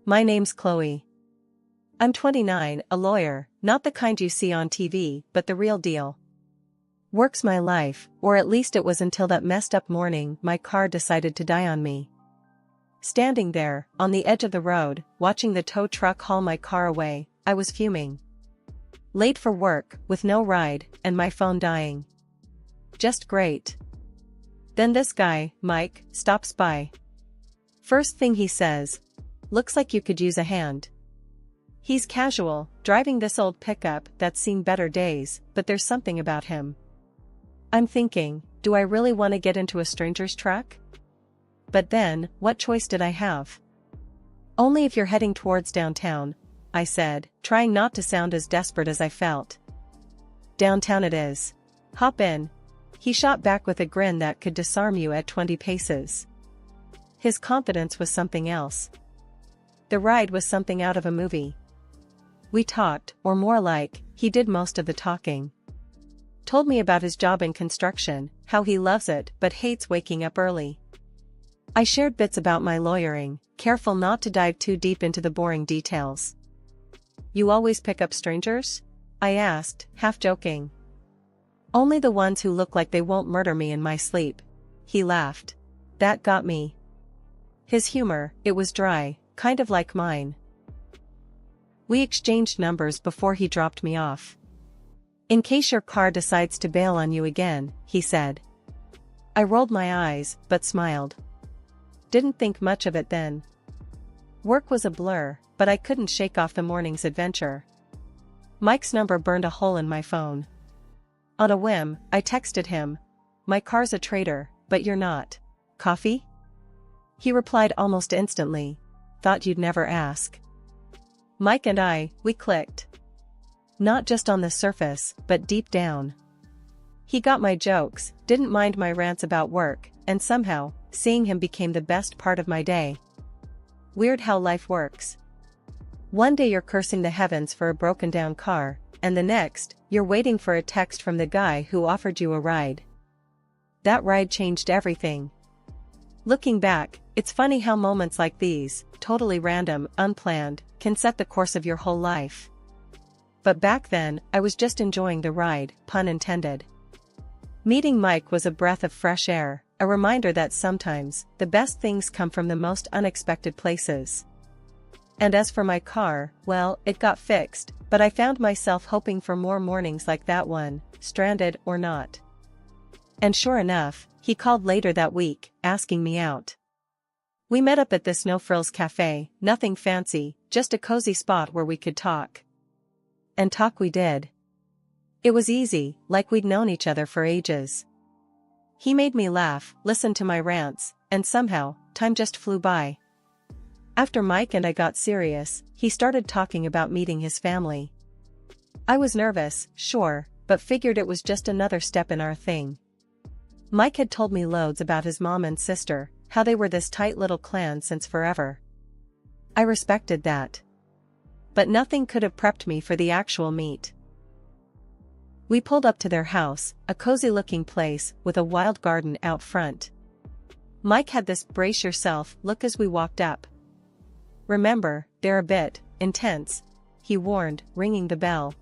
My name's Chloe. I'm 29, a lawyer, not the kind you see on TV, but the real deal. Work's my life, or at least it was until that messed up morning my car decided to die on me. Standing there, on the edge of the road, watching the tow truck haul my car away, I was fuming. Late for work, with no ride, and my phone dying. Just great. Then this guy, Mike, stops by. First thing he says, "Looks like you could use a hand." He's casual, driving this old pickup that's seen better days, but there's something about him. I'm thinking, do I really want to get into a stranger's truck? But then, what choice did I have? Only if you're heading towards downtown, I said, trying not to sound as desperate as I felt. Downtown it is. Hop in. He shot back with a grin that could disarm you at 20 paces. His confidence was something else. The ride was something out of a movie. We talked, or more like, he did most of the talking. Told me about his job in construction, how he loves it but hates waking up early. I shared bits about my lawyering, careful not to dive too deep into the boring details. You always pick up strangers? I asked, half joking. Only the ones who look like they won't murder me in my sleep. He laughed. That got me. His humor, it was dry, kind of like mine. We exchanged numbers before he dropped me off. In case your car decides to bail on you again, he said. I rolled my eyes, but smiled. Didn't think much of it then. Work was a blur, but I couldn't shake off the morning's adventure. Mike's number burned a hole in my phone. On a whim, I texted him. My car's a traitor, but you're not. Coffee? He replied almost instantly. Thought you'd never ask. Mike and we clicked. Not just on the surface, but deep down. He got my jokes, didn't mind my rants about work, and somehow, seeing him became the best part of my day. Weird how life works. One day you're cursing the heavens for a broken down car, and the next, you're waiting for a text from the guy who offered you a ride. That ride changed everything. Looking back, it's funny how moments like these, totally random, unplanned, can set the course of your whole life. But back then, I was just enjoying the ride, pun intended. Meeting Mike was a breath of fresh air, a reminder that sometimes, the best things come from the most unexpected places. And as for my car, well, it got fixed, but I found myself hoping for more mornings like that one, stranded or not. And sure enough, he called later that week, asking me out. We met up at this no-frills cafe, nothing fancy, just a cozy spot where we could talk. And talk we did. It was easy, like we'd known each other for ages. He made me laugh, listened to my rants, and somehow, time just flew by. After Mike and I got serious, he started talking about meeting his family. I was nervous, sure, but figured it was just another step in our thing. Mike had told me loads about his mom and sister, how they were this tight little clan since forever. I respected that. But nothing could have prepped me for the actual meet. We pulled up to their house, a cozy-looking place with a wild garden out front. Mike had this brace yourself look as we walked up. Remember, they're a bit intense, he warned, ringing the bell.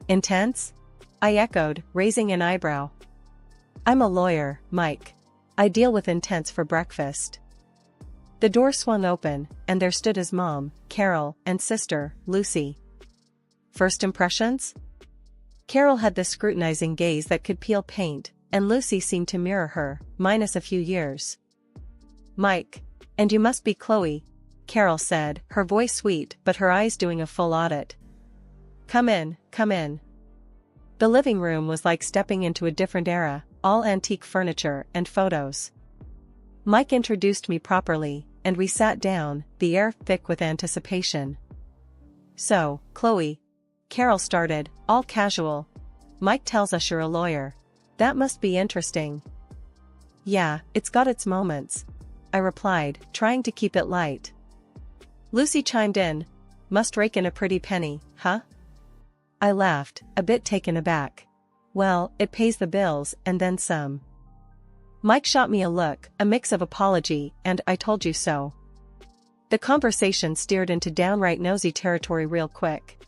Intense? I echoed, raising an eyebrow. I'm a lawyer, Mike. I deal with intense for breakfast. The door swung open, and there stood his mom, Carol, and sister, Lucy. First impressions? Carol had the scrutinizing gaze that could peel paint, and Lucy seemed to mirror her, minus a few years. Mike. And you must be Chloe, Carol said, her voice sweet but her eyes doing a full audit. Come in, come in. The living room was like stepping into a different era, all antique furniture and photos. Mike introduced me properly, and we sat down, the air thick with anticipation. So, Chloe, Carol started, all casual. Mike tells us you're a lawyer. That must be interesting. Yeah, it's got its moments, I replied, trying to keep it light. Lucy chimed in. Must rake in a pretty penny, huh? I laughed, a bit taken aback. Well, it pays the bills, and then some. Mike shot me a look, a mix of apology and I told you so. The conversation steered into downright nosy territory real quick.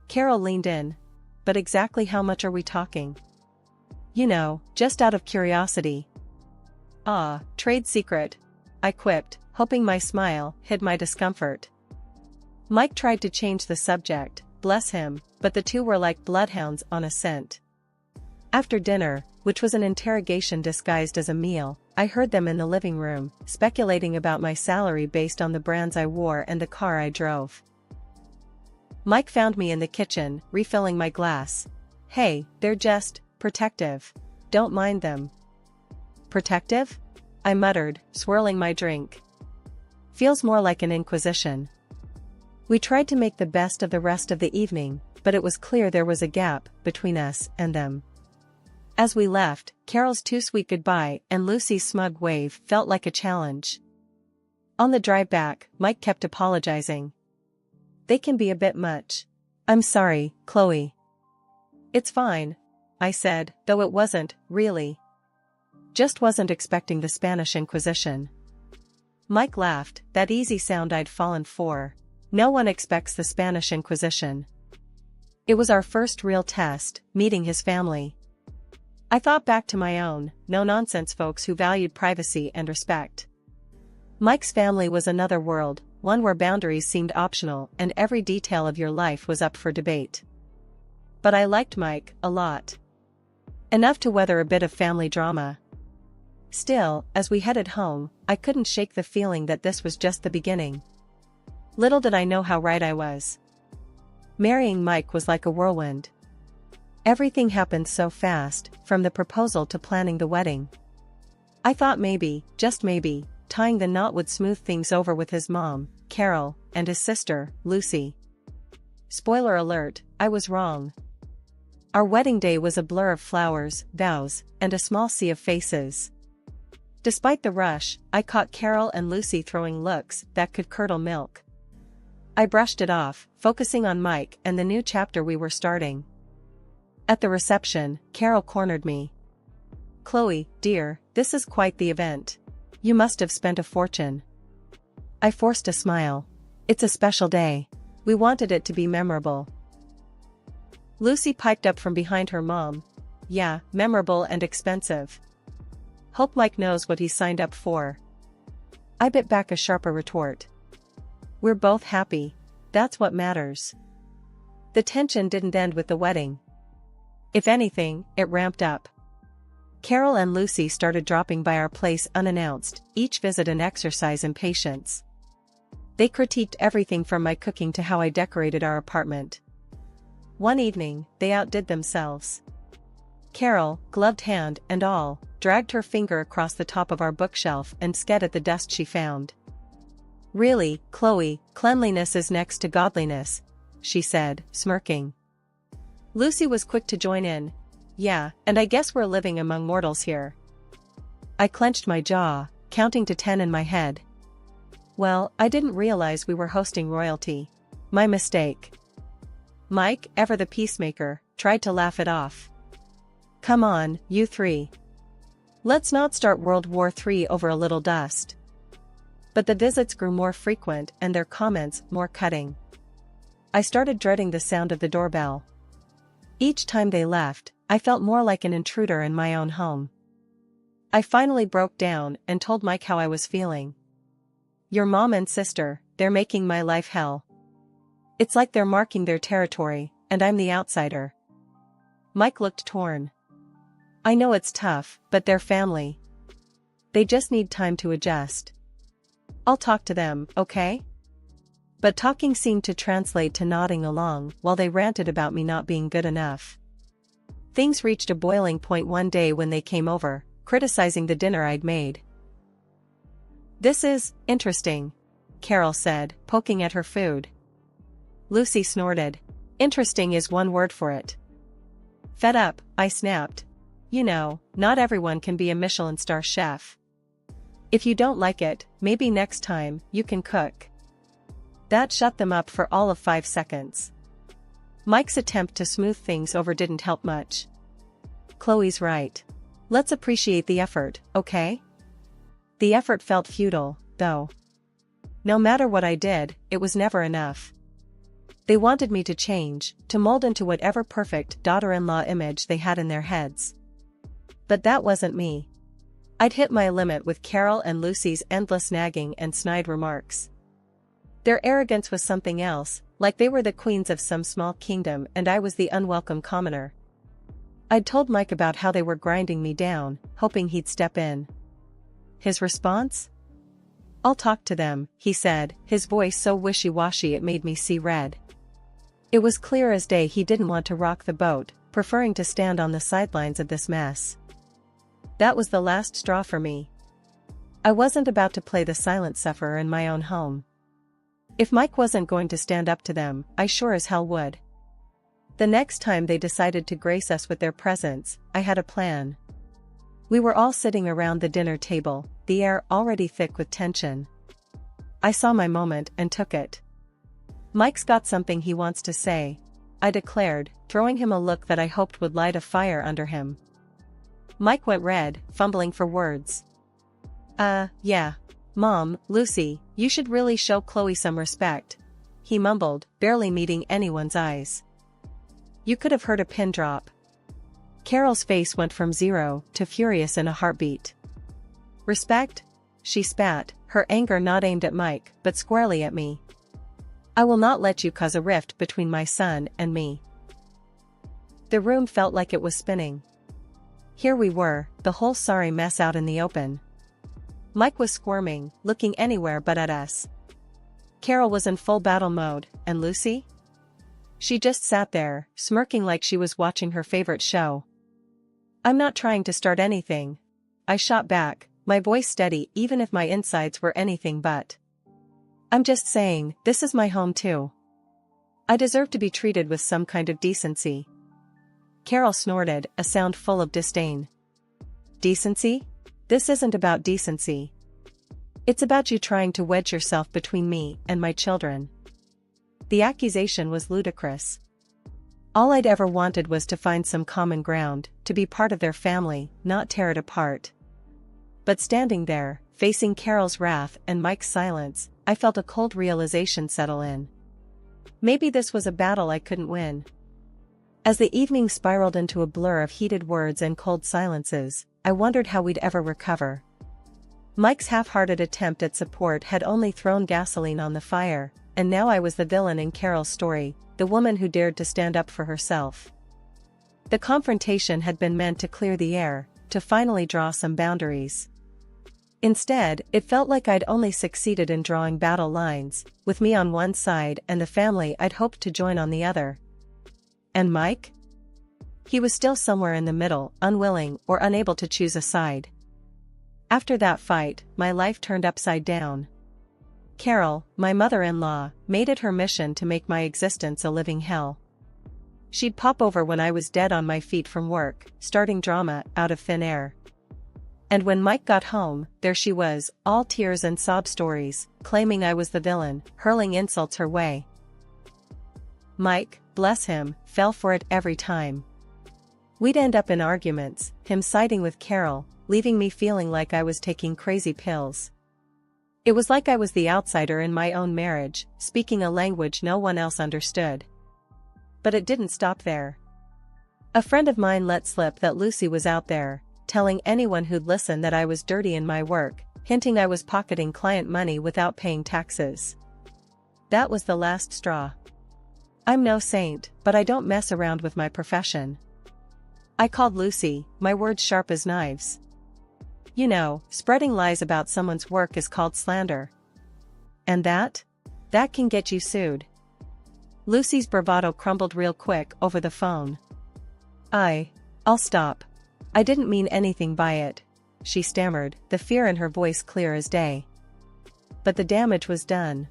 Carol leaned in. But exactly how much are we talking? You know, just out of curiosity. Ah, trade secret. I quipped, hoping my smile hid my discomfort. Mike tried to change the subject, bless him, but the two were like bloodhounds on a scent. After dinner, which was an interrogation disguised as a meal, I heard them in the living room, speculating about my salary based on the brands I wore and the car I drove. Mike found me in the kitchen, refilling my glass. Hey, they're just protective. Don't mind them. Protective? I muttered, swirling my drink. Feels more like an inquisition. We tried to make the best of the rest of the evening, but it was clear there was a gap between us and them. As we left, Carol's too sweet goodbye and Lucy's smug wave felt like a challenge. On the drive back, Mike kept apologizing. They can be a bit much. I'm sorry, Chloe. It's fine, I said, though it wasn't, really. Just wasn't expecting the Spanish Inquisition. Mike laughed, that easy sound I'd fallen for. No one expects the Spanish Inquisition. It was our first real test, meeting his family. I thought back to my own, no-nonsense folks who valued privacy and respect. Mike's family was another world, one where boundaries seemed optional and every detail of your life was up for debate. But I liked Mike a lot. Enough to weather a bit of family drama. Still, as we headed home, I couldn't shake the feeling that this was just the beginning. Little did I know how right I was. Marrying Mike was like a whirlwind. Everything happened so fast, from the proposal to planning the wedding. I thought maybe, just maybe, tying the knot would smooth things over with his mom, Carol, and his sister, Lucy. Spoiler alert, I was wrong. Our wedding day was a blur of flowers, vows, and a small sea of faces. Despite the rush, I caught Carol and Lucy throwing looks that could curdle milk. I brushed it off, focusing on Mike and the new chapter we were starting. At the reception, Carol cornered me. Chloe, dear, this is quite the event. You must have spent a fortune. I forced a smile. It's a special day. We wanted it to be memorable. Lucy piped up from behind her mom. Yeah, memorable and expensive. Hope Mike knows what he signed up for. I bit back a sharper retort. We're both happy. That's what matters. The tension didn't end with the wedding. If anything, it ramped up. Carol and Lucy started dropping by our place unannounced, each visit an exercise in patience. They critiqued everything from my cooking to how I decorated our apartment. One evening, they outdid themselves. Carol, gloved hand and all, dragged her finger across the top of our bookshelf and sked at the dust she found. Really, Chloe, cleanliness is next to godliness, she said, smirking. Lucy was quick to join in. Yeah, and I guess we're living among mortals here. I clenched my jaw, counting to 10 in my head. Well, I didn't realize we were hosting royalty. My mistake. Mike, ever the peacemaker, tried to laugh it off. Come on, you three. Let's not start World War III over a little dust. But the visits grew more frequent and their comments more cutting. I started dreading the sound of the doorbell. Each time they left, I felt more like an intruder in my own home. I finally broke down and told Mike how I was feeling. Your mom and sister, they're making my life hell. It's like they're marking their territory, and I'm the outsider. Mike looked torn. I know it's tough, but they're family. They just need time to adjust. I'll talk to them, okay? But talking seemed to translate to nodding along while they ranted about me not being good enough. Things reached a boiling point one day when they came over, criticizing the dinner I'd made. This is interesting, Carol said, poking at her food. Lucy snorted. Interesting is one word for it. Fed up, I snapped. You know, not everyone can be a Michelin star chef. If you don't like it, maybe next time, you can cook. That shut them up for all of 5 seconds. Mike's attempt to smooth things over didn't help much. Chloe's right. Let's appreciate the effort, okay? The effort felt futile, though. no matter what I did, it was never enough. They wanted me to change, to mold into whatever perfect daughter-in-law image they had in their heads. But that wasn't me. I'd hit my limit with Carol and Lucy's endless nagging and snide remarks. Their arrogance was something else, like they were the queens of some small kingdom and I was the unwelcome commoner. I'd told Mike about how they were grinding me down, hoping he'd step in. His response? "I'll talk to them," he said, his voice so wishy-washy it made me see red. It was clear as day he didn't want to rock the boat, preferring to stand on the sidelines of this mess. That was the last straw for me. I wasn't about to play the silent sufferer in my own home. If Mike wasn't going to stand up to them, I sure as hell would. The next time they decided to grace us with their presence, I had a plan. We were all sitting around the dinner table, the air already thick with tension. I saw my moment and took it. "Mike's got something he wants to say," I declared, throwing him a look that I hoped would light a fire under him. Mike went red, fumbling for words. Yeah. Mom, Lucy, you should really show Chloe some respect," he mumbled, barely meeting anyone's eyes. You could have heard a pin drop. Carol's face went from 0 to furious in a heartbeat. "Respect?" she spat, her anger not aimed at Mike, but squarely at me. "I will not let you cause a rift between my son and me." The room felt like it was spinning. Here we were, the whole sorry mess out in the open. Mike was squirming, looking anywhere but at us. Carol was in full battle mode, and Lucy? She just sat there, smirking like she was watching her favorite show. "I'm not trying to start anything," I shot back, my voice steady even if my insides were anything but. "I'm just saying, this is my home too. I deserve to be treated with some kind of decency." Carol snorted, a sound full of disdain. "Decency? This isn't about decency. It's about you trying to wedge yourself between me and my children." The accusation was ludicrous. All I'd ever wanted was to find some common ground, to be part of their family, not tear it apart. But standing there, facing Carol's wrath and Mike's silence, I felt a cold realization settle in. Maybe this was a battle I couldn't win. As the evening spiraled into a blur of heated words and cold silences, I wondered how we'd ever recover. Mike's half-hearted attempt at support had only thrown gasoline on the fire, and now I was the villain in Carol's story, the woman who dared to stand up for herself. The confrontation had been meant to clear the air, to finally draw some boundaries. Instead, it felt like I'd only succeeded in drawing battle lines, with me on one side and the family I'd hoped to join on the other. And Mike? He was still somewhere in the middle, unwilling or unable to choose a side. After that fight, my life turned upside down. Carol, my mother-in-law, made it her mission to make my existence a living hell. She'd pop over when I was dead on my feet from work, starting drama out of thin air. And when Mike got home, there she was, all tears and sob stories, claiming I was the villain, hurling insults her way. Mike, bless him, fell for it every time. We'd end up in arguments, him siding with Carol, leaving me feeling like I was taking crazy pills. It was like I was the outsider in my own marriage, speaking a language no one else understood. But it didn't stop there. A friend of mine let slip that Lucy was out there, telling anyone who'd listen that I was dirty in my work, hinting I was pocketing client money without paying taxes. That was the last straw. I'm no saint, but I don't mess around with my profession. I called Lucy, my words sharp as knives. You know, spreading lies about someone's work is called slander. And that can get you sued. Lucy's bravado crumbled real quick over the phone. I'll stop. I didn't mean anything by it, she stammered, the fear in her voice clear as day. But the damage was done.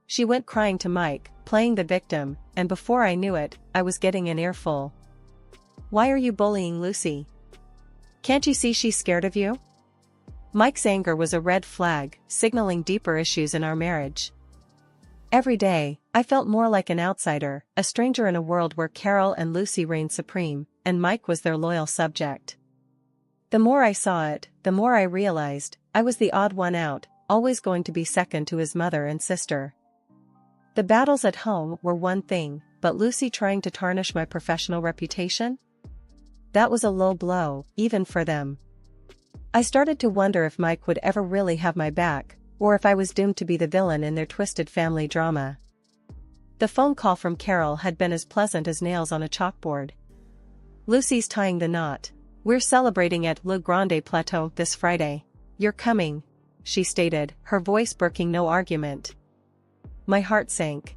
She went crying to Mike, playing the victim, and before I knew it, I was getting an earful. Why are you bullying Lucy? Can't you see she's scared of you? Mike's anger was a red flag, signaling deeper issues in our marriage. Every day, I felt more like an outsider, a stranger in a world where Carol and Lucy reigned supreme, and Mike was their loyal subject. The more I saw it, the more I realized, I was the odd one out, always going to be second to his mother and sister. The battles at home were one thing, but Lucy trying to tarnish my professional reputation? That was a low blow, even for them. I started to wonder if Mike would ever really have my back, or if I was doomed to be the villain in their twisted family drama. The phone call from Carol had been as pleasant as nails on a chalkboard. "Lucy's tying the knot. We're celebrating at Le Grande Plateau this Friday. You're coming," she stated, her voice broking no argument. My heart sank.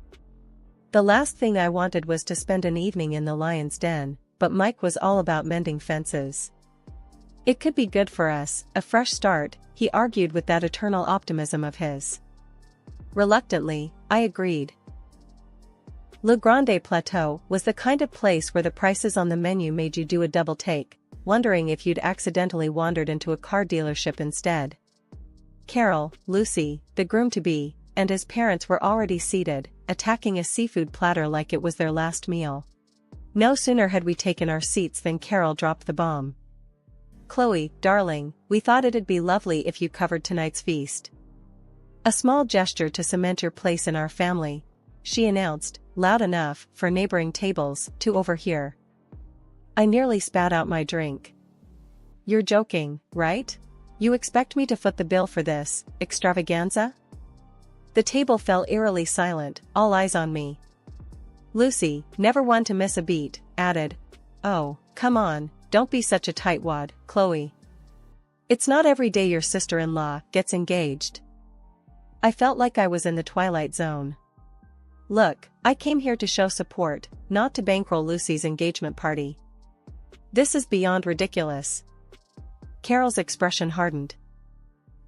The last thing I wanted was to spend an evening in the lion's den, but Mike was all about mending fences. It could be good for us, a fresh start, he argued with that eternal optimism of his. Reluctantly, I agreed. Le Grande Plateau was the kind of place where the prices on the menu made you do a double take, wondering if you'd accidentally wandered into a car dealership instead. Carol, Lucy, the groom-to-be, and his parents were already seated, attacking a seafood platter like it was their last meal. No sooner had we taken our seats than Carol dropped the bomb. "Chloe, darling, we thought it'd be lovely if you covered tonight's feast. A small gesture to cement your place in our family," she announced, loud enough for neighboring tables to overhear. I nearly spat out my drink. "You're joking, right? You expect me to foot the bill for this extravaganza?" The table fell eerily silent, all eyes on me. Lucy, never one to miss a beat, added, "Oh, come on, don't be such a tightwad, Chloe. It's not every day your sister-in-law gets engaged." I felt like I was in the twilight zone. "Look, I came here to show support, not to bankroll Lucy's engagement party. This is beyond ridiculous." Carol's expression hardened.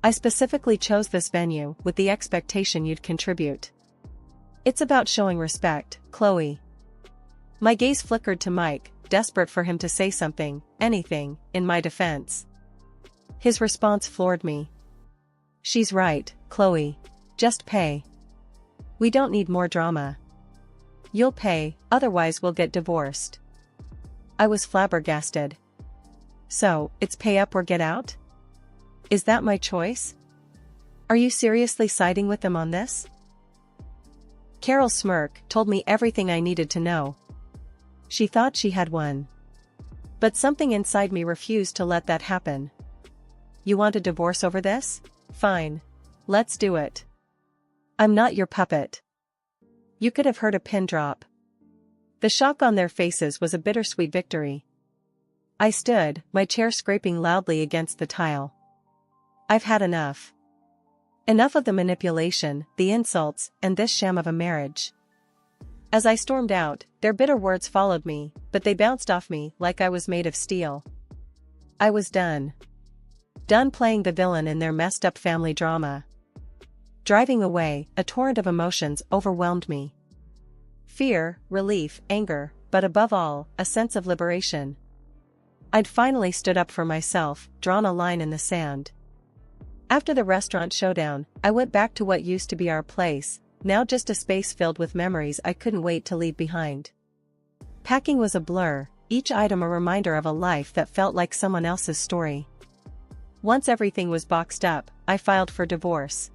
"I specifically chose this venue with the expectation you'd contribute. It's about showing respect, Chloe." My gaze flickered to Mike, desperate for him to say something, anything, in my defense. His response floored me. "She's right, Chloe. Just pay. We don't need more drama. You'll pay, otherwise we'll get divorced." I was flabbergasted. "So, it's pay up or get out? Is that my choice? Are you seriously siding with them on this?" Carol's smirk told me everything I needed to know. She thought she had won. But something inside me refused to let that happen. "You want a divorce over this? Fine. Let's do it. I'm not your puppet." You could have heard a pin drop. The shock on their faces was a bittersweet victory. I stood, my chair scraping loudly against the tile. I've had enough. Enough of the manipulation, the insults, and this sham of a marriage. As I stormed out, their bitter words followed me, but they bounced off me like I was made of steel. I was done. Done playing the villain in their messed-up family drama. Driving away, a torrent of emotions overwhelmed me. Fear, relief, anger, but above all, a sense of liberation. I'd finally stood up for myself, drawn a line in the sand. After the restaurant showdown, I went back to what used to be our place, now just a space filled with memories I couldn't wait to leave behind. Packing was a blur, each item a reminder of a life that felt like someone else's story. Once everything was boxed up, I filed for divorce.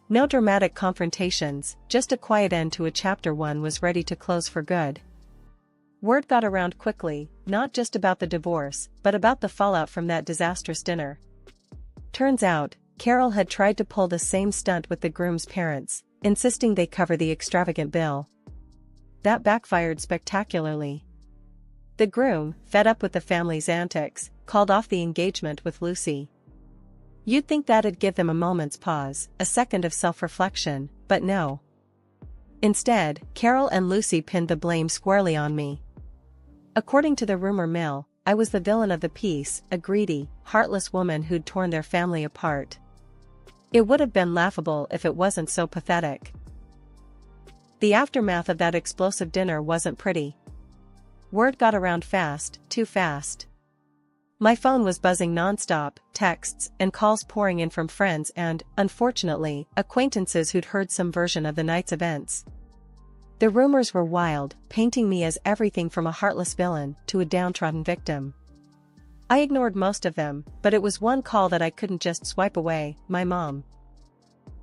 No dramatic confrontations, just a quiet end to a chapter one was ready to close for good. Word got around quickly, not just about the divorce, but about the fallout from that disastrous dinner. Turns out, Carol had tried to pull the same stunt with the groom's parents, insisting they cover the extravagant bill. That backfired spectacularly. The groom, fed up with the family's antics, called off the engagement with Lucy. You'd think that'd give them a moment's pause, a second of self-reflection, but no. Instead, Carol and Lucy pinned the blame squarely on me. According to the rumor mill, I was the villain of the piece, a greedy, heartless woman who'd torn their family apart. It would have been laughable if it wasn't so pathetic. The aftermath of that explosive dinner wasn't pretty. Word got around fast, too fast. My phone was buzzing non-stop, texts and calls pouring in from friends and, unfortunately, acquaintances who'd heard some version of the night's events. The rumors were wild, painting me as everything from a heartless villain to a downtrodden victim. I ignored most of them, but it was one call that I couldn't just swipe away, my mom.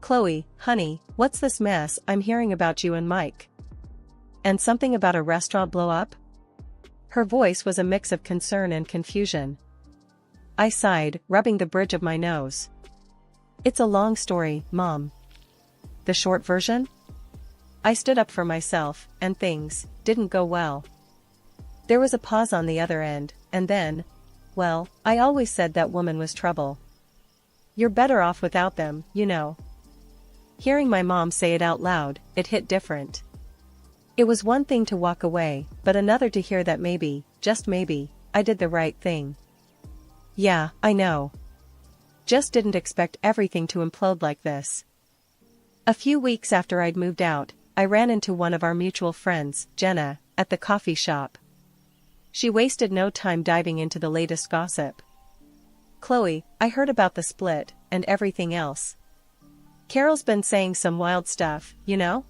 Chloe, honey, what's this mess I'm hearing about you and Mike? And something about a restaurant blow up? Her voice was a mix of concern and confusion. I sighed, rubbing the bridge of my nose. It's a long story, Mom. The short version? I stood up for myself, and things didn't go well. There was a pause on the other end, and then, well, I always said that woman was trouble. You're better off without them, you know. Hearing my mom say it out loud, it hit different. It was one thing to walk away, but another to hear that maybe, just maybe, I did the right thing. Yeah, I know. Just didn't expect everything to implode like this. A few weeks after I'd moved out, I ran into one of our mutual friends, Jenna, at the coffee shop. She wasted no time diving into the latest gossip. Chloe, I heard about the split, and everything else. Carol's been saying some wild stuff, you know?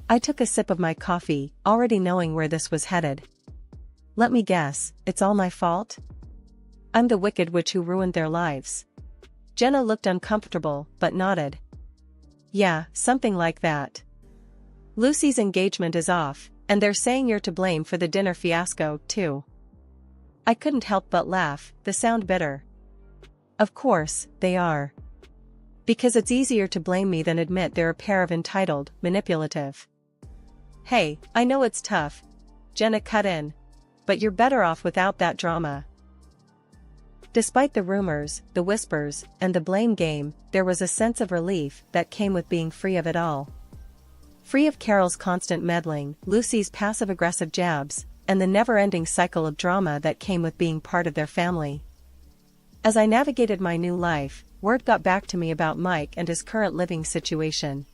I took a sip of my coffee, already knowing where this was headed. Let me guess, it's all my fault? I'm the wicked witch who ruined their lives. Jenna looked uncomfortable, but nodded. Yeah, something like that. Lucy's engagement is off, and they're saying you're to blame for the dinner fiasco, too. I couldn't help but laugh, they sound bitter. Of course, they are. Because it's easier to blame me than admit they're a pair of entitled, manipulative. Hey, I know it's tough, Jenna cut in. But you're better off without that drama. Despite the rumors, the whispers, and the blame game, there was a sense of relief that came with being free of it all. Free of Carol's constant meddling, Lucy's passive-aggressive jabs, and the never-ending cycle of drama that came with being part of their family. As I navigated my new life, word got back to me about Mike and his current living situation.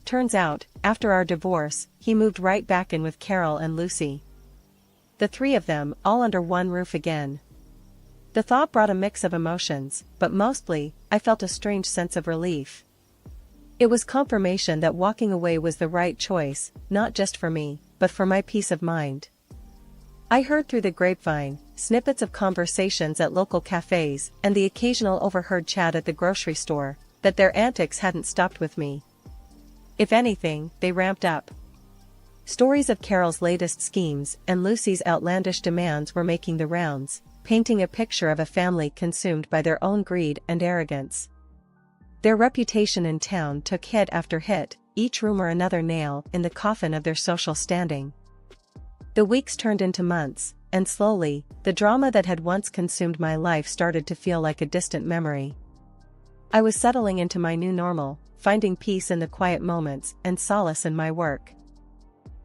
Turns out, after our divorce, he moved right back in with Carol and Lucy. The three of them, all under one roof again. The thought brought a mix of emotions, but mostly, I felt a strange sense of relief. It was confirmation that walking away was the right choice, not just for me, but for my peace of mind. I heard through the grapevine, snippets of conversations at local cafes, and the occasional overheard chat at the grocery store, that their antics hadn't stopped with me. If anything, they ramped up. Stories of Carol's latest schemes and Lucy's outlandish demands were making the rounds, painting a picture of a family consumed by their own greed and arrogance. Their reputation in town took hit after hit, each rumor another nail in the coffin of their social standing. The weeks turned into months, and slowly, the drama that had once consumed my life started to feel like a distant memory. I was settling into my new normal, finding peace in the quiet moments and solace in my work.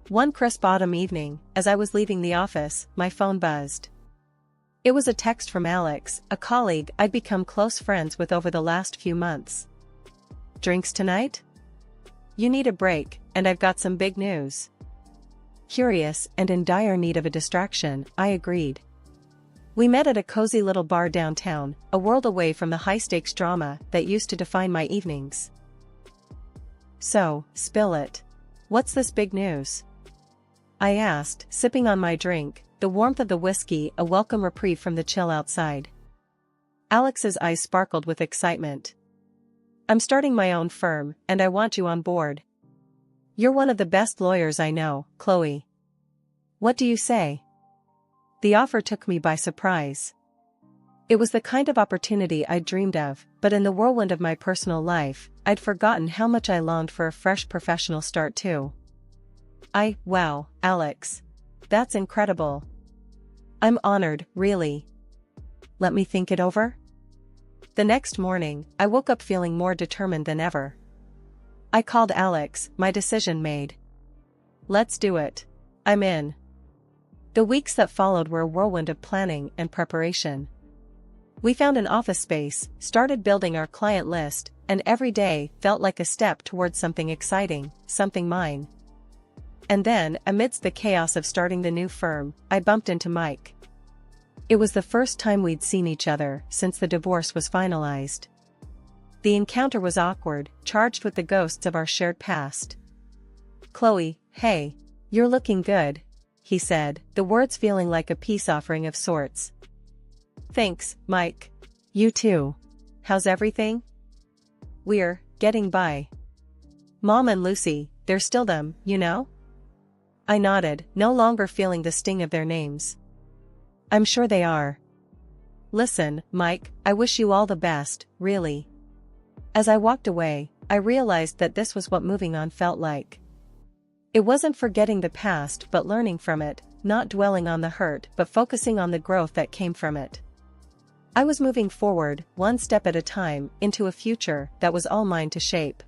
One crisp autumn evening, as I was leaving the office, my phone buzzed. It was a text from Alex, a colleague I'd become close friends with over the last few months. Drinks tonight? You need a break, and I've got some big news. Curious and in dire need of a distraction, I agreed. We met at a cozy little bar downtown, a world away from the high-stakes drama that used to define my evenings. So, spill it. What's this big news? I asked, sipping on my drink, the warmth of the whiskey a welcome reprieve from the chill outside. Alex's eyes sparkled with excitement. I'm starting my own firm, and I want you on board. You're one of the best lawyers I know, Chloe. What do you say? The offer took me by surprise. It was the kind of opportunity I'd dreamed of, but in the whirlwind of my personal life, I'd forgotten how much I longed for a fresh professional start too. Wow, Alex. That's incredible. I'm honored, really. Let me think it over. The next morning, I woke up feeling more determined than ever. I called Alex, my decision made. Let's do it. I'm in. The weeks that followed were a whirlwind of planning and preparation. We found an office space, started building our client list, and every day felt like a step towards something exciting, something mine. And then, amidst the chaos of starting the new firm, I bumped into Mike. It was the first time we'd seen each other since the divorce was finalized. The encounter was awkward, charged with the ghosts of our shared past. Chloe, hey, you're looking good, he said, the words feeling like a peace offering of sorts. Thanks, Mike. You too. How's everything? We're getting by. Mom and Lucy, they're still them, you know? I nodded, no longer feeling the sting of their names. I'm sure they are. Listen, Mike, I wish you all the best, really. As I walked away, I realized that this was what moving on felt like. It wasn't forgetting the past but learning from it, not dwelling on the hurt but focusing on the growth that came from it. I was moving forward, one step at a time, into a future that was all mine to shape.